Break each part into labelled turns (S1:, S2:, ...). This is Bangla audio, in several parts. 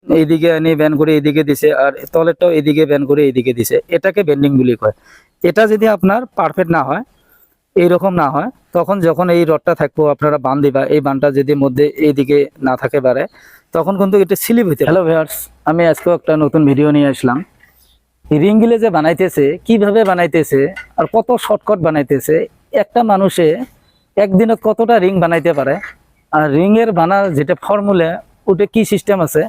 S1: এইদিকে এনে ব্যান করে এইদিকে দিছে, আর তলেরটাও এদিকে ব্যান করে এইদিকে দিছে, এটাকে বেন্ডিং বলি কয়। এটা যদি আপনার পারফেক্ট না হয়, এইরকম না হয়, তখন যখন এই রডটা থাকবো আপনারা বান দিবা, এই বানটা যদি মধ্যে এইদিকে না থাকে পারে, তখন কিন্তু এটা স্লিপ হইতে। হ্যালো ভিউয়ার্স, আমি আজকেও একটা নতুন ভিডিও নিয়ে আসলাম। রিং গিলে যে বানাইতেছে, কিভাবে বানাইতেছে আর কত শর্টকাট বানাইতেছে, একটা মানুষে একদিনে কতটা রিং বানাইতে পারে, আর রিং এর বানার যেটা ফর্মুলা ওটা কি সিস্টেম আছে,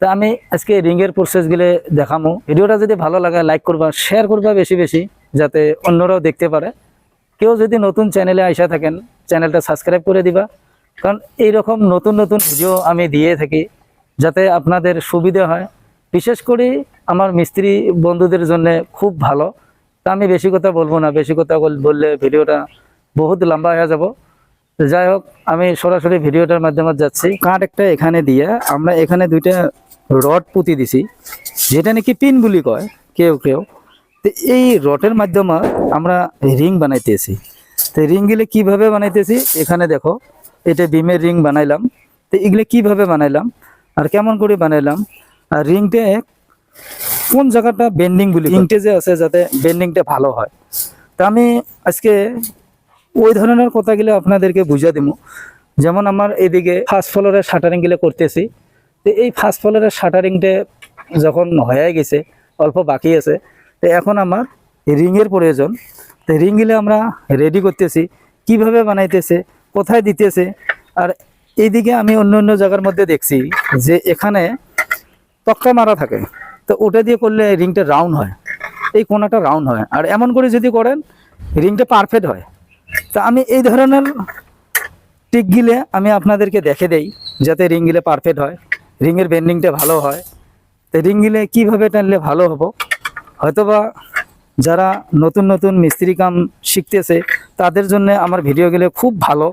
S1: তা আমি আজকে রিং এর প্রসেস গুলো দেখামো। ভিডিওটা যদি ভালো লাগে লাইক করবা, শেয়ার করবা বেশি বেশি, যাতে অন্যরাও দেখতে পারে। কেউ যদি নতুন চ্যানেলে আইসা থাকেন, চ্যানেলটা সাবস্ক্রাইব করে দিবা, কারণ এইরকম নতুন নতুন ভিডিও আমি দিয়ে থাকি, যাতে আপনাদের সুবিধা হয়। বিশেষ করে আমার মিস্ত্রি বন্ধুদের জন্য খুব ভালো। তা আমি বেশি কথা বলবো না, বেশি কথা বললে ভিডিওটা বহুত লম্বা হয়ে যাব। যাই হোক, আমি সরাসরি ভিডিওটার মাধ্যমে যাচ্ছি। কাঠ একটা এখানে দিয়ে আমরা এখানে দুইটা রড পুঁতি দিছি, যেটা নাকি পিন বুলি কয় কেউ কেউ। তো এই রডের মাধ্যমে আমরা রিং বানাইতেছি। তো রিং গুলো কিভাবে বানাইতেছি এখানে দেখো, এটা বিমের রিং বানাইলাম। তো এগুলো কিভাবে বানাইলাম আর কেমন করে বানাইলাম, আর রিংটা কোন জায়গাটা বেন্ডিং বলি, রিংটা যে আছে যাতে বেন্ডিংটা ভালো হয়। তা আমি আজকে ওই ধরনের কথাগুলো আপনাদেরকে বুঝিয়ে দেবো। যেমন আমার এইদিকে ফার্স্ট ফ্লোরের শাটারিং গুলো করতেছি। তো এই ফার্স্ট ফ্লোরের শাটারিংটা যখন হয়ে গেছে, অল্প বাকি আছে, তো এখন আমার রিংয়ের প্রয়োজন। তো রিংগুলো আমরা রেডি করতেছি, কিভাবে বানাইতেছে, কোথায় দিতেছে। আর এইদিকে আমি অন্য অন্য জায়গার মধ্যে দেখছি যে এখানে তক্তা মারা থাকে, তো ওটা দিয়ে করলে রিংটা রাউন্ড হয়, এই কোনাটা রাউন্ড হয়। আর এমন করে যদি করেন রিংটা পারফেক্ট হয়। তা আমি এই ধরনের টিক গিলে আমি আপনাদেরকে দেখে দেই, যাতে রিং গিলে পারফেক্ট হয়, রিংয়ের বেন্ডিংটা ভালো হয়। তো রিং গিলে কীভাবে টানলে ভালো হবো, হয়তোবা যারা নতুন নতুন মিস্ত্রি কাম শিখতেছে তাদের জন্য আমার ভিডিওগুলো খুব ভালো,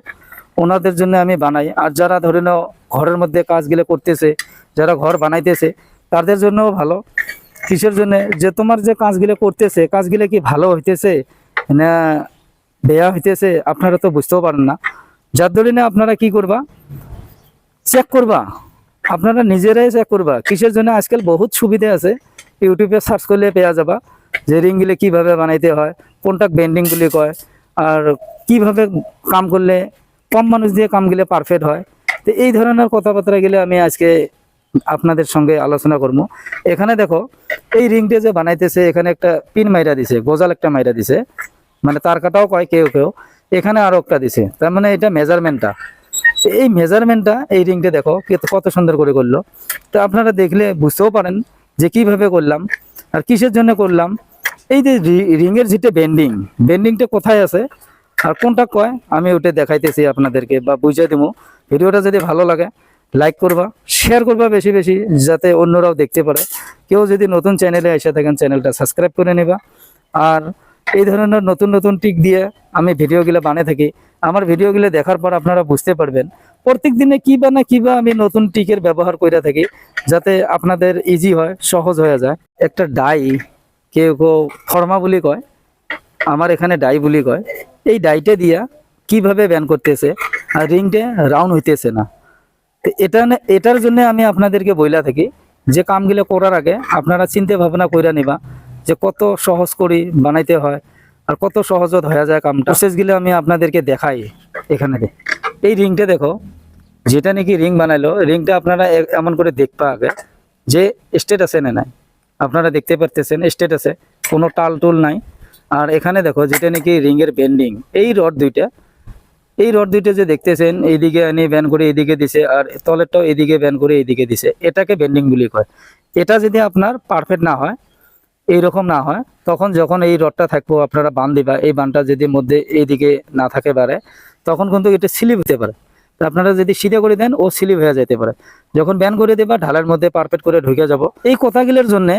S1: ওনাদের জন্য আমি বানাই। আর যারা ধরে নাও ঘরের মধ্যে কাজগুলো করতেছে, যারা ঘর বানাইতেছে তাদের জন্যও ভালো। কিসের জন্য, যে তোমার যে কাজগুলো করতেছে কাজগুলো কি ভালো হইতেছে না বেয়া হইতেছে আপনারা তো বুঝতেও পারেন না। যার দলিনে আপনারা কি করবা, চেক করবা, আপনারা নিজেরাই চেক করবা। কিসের জন্য, আজকাল বহুত সুবিধা আছে, ইউটিউবে সার্চ করলে পেয়ে যাবা যে রিংগুলো কিভাবে বানাইতে হয়, কোনটা বেন্ডিং বলে কয়, আর কিভাবে কাম করলে কম মানুষ দিয়ে কামগুলো পারফেক্ট হয়। তো এই ধরনের কথাবার্তা গেলে আমি আজকে আপনাদের সঙ্গে আলোচনা করবো। এখানে দেখো, এই রিংটা যে বানাইতেছে এখানে একটা পিন মাইরা দিছে, গোজাল একটা মাইরা দিছে, মানে তার কাটাও কয় কেউ কেউ, এখানে আরো একটা দিছে, তার মানে এটা মেজারমেন্টটা। এই মেজারমেন্টটা এই রিংটা দেখো কত সুন্দর করে করলো। তো আপনারা দেখলে বুঝতেও পারেন যে কিভাবে করলাম আর কিসের জন্য করলাম। এই যে রিংয়ের যেটা বেন্ডিংটা কোথায় আছে আর কোনটা কয়, আমি ওটা দেখাইতেছি আপনাদেরকে বা বুঝিয়ে দেবো। ভিডিওটা যদি ভালো লাগে লাইক করবা, শেয়ার করবা বেশি বেশি, যাতে অন্যরাও দেখতে পারে। কেউ যদি নতুন চ্যানেলে এসে থাকেন চ্যানেলটা সাবস্ক্রাইব করে নেবা। আর এই ধরনের নতুন নতুন টিক দিয়ে আমি ভিডিওগুলো বানিয়ে থাকি। আমার ভিডিওগুলো দেখার পর আপনারা বুঝতে পারবেন প্রত্যেক দিনে কী বা না কী বা আমি নতুন টিকের ব্যবহার করে থাকি, যাতে আপনাদের ইজি হয়, সহজ হয়ে যায়। একটা ডাই, কেউ কেউ ফর্মা বলি কয়, আমার এখানে ডাই বলি কয়। এই ডাইটা দিয়া কিভাবে ব্যান করতেছে আর রিংটা রাউন্ড হইতেছে না। তো এটার জন্য আমি আপনাদেরকে বইলা থাকি যে কামগুলো করার আগে আপনারা চিন্তা ভাবনা কইরা নিবা যে কত সহজ করে বানাইতে হয় আর কত সহজত হয়ে যায় কামটা। প্রসেসগুলো আমি আপনাদেরকে দেখাই। এখানে এই রিংটা দেখো, যেটা নাকি রিং বানাইলো, রিংটা আপনারা এমন করে দেখবা আগে যে স্টেট আছে না নাই। আপনারা দেখতে পারতেছেন স্টেট আছে, কোনো টাল টুল নাই। আর এখানে দেখো যেটা নাকি রিংয়ের বেন্ডিং, এই রড দুইটা যে দেখতেছেন, এইদিকে এনে ব্যান করে এইদিকে দিছে, আর তলেরটাও এইদিকে ব্যান করে এইদিকে দিছে, এটাকে বেন্ডিং বলি কয়। এটা যদি আপনার পারফেক্ট না হয়, এইরকম না হয়, তখন যখন এই রডটা থাকবো আপনারা বান দিবা, এই বানটা যদি মধ্যে এইদিকে না থাকে পারে, তখন কিন্তু এটা স্লিপ হতে পারে। তো আপনারা যদি সিধা করে দেন ও স্লিপ হয়ে যেতে পারে। যখন ব্যান করে দেবা ঢালার মধ্যে পারফেক্ট করে ঢুকে যাব। এই কথাগুলোর জন্য,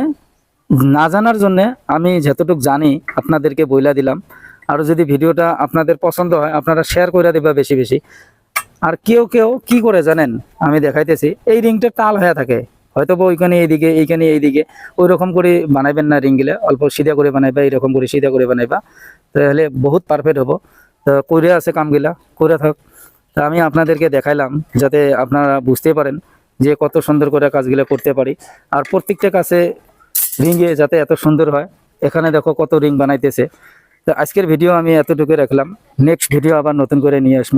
S1: না জানার জন্য আমি যতটুকু জানি আপনাদেরকে বইলা দিলাম। আর যদি ভিডিওটা আপনাদের পছন্দ হয় আপনারা শেয়ার করে দেবা বেশি বেশি। আর কেউ কেউ কি করে জানেন, আমি দেখাইতেছি, এই রিংটা টাল হয়ে থাকে, হয়তো ওইখানে এইদিকে এইখানে এইদিকে, ওই রকম করে বানাইবেন না। রিংগুলো অল্প সিধা করে বানাইবা, এইরকম করে সিধা করে বানাইবা, তাহলে বহুত পারফেক্ট হবো। তো করে আছে কামগুলা করে থাক। তা আমি আপনাদেরকে দেখাইলাম যাতে আপনারা বুঝতে পারেন যে কত সুন্দর করে কাজগুলো করতে পারি। আর প্রত্যেকটা কাছে রিংয়ে যাতে এত সুন্দর হয়, এখানে দেখো কত রিং বানাইতেছে। তো আজকের ভিডিও আমি এতটুকু রাখলাম, নেক্সট ভিডিও আবার নতুন করে নিয়ে আসবো।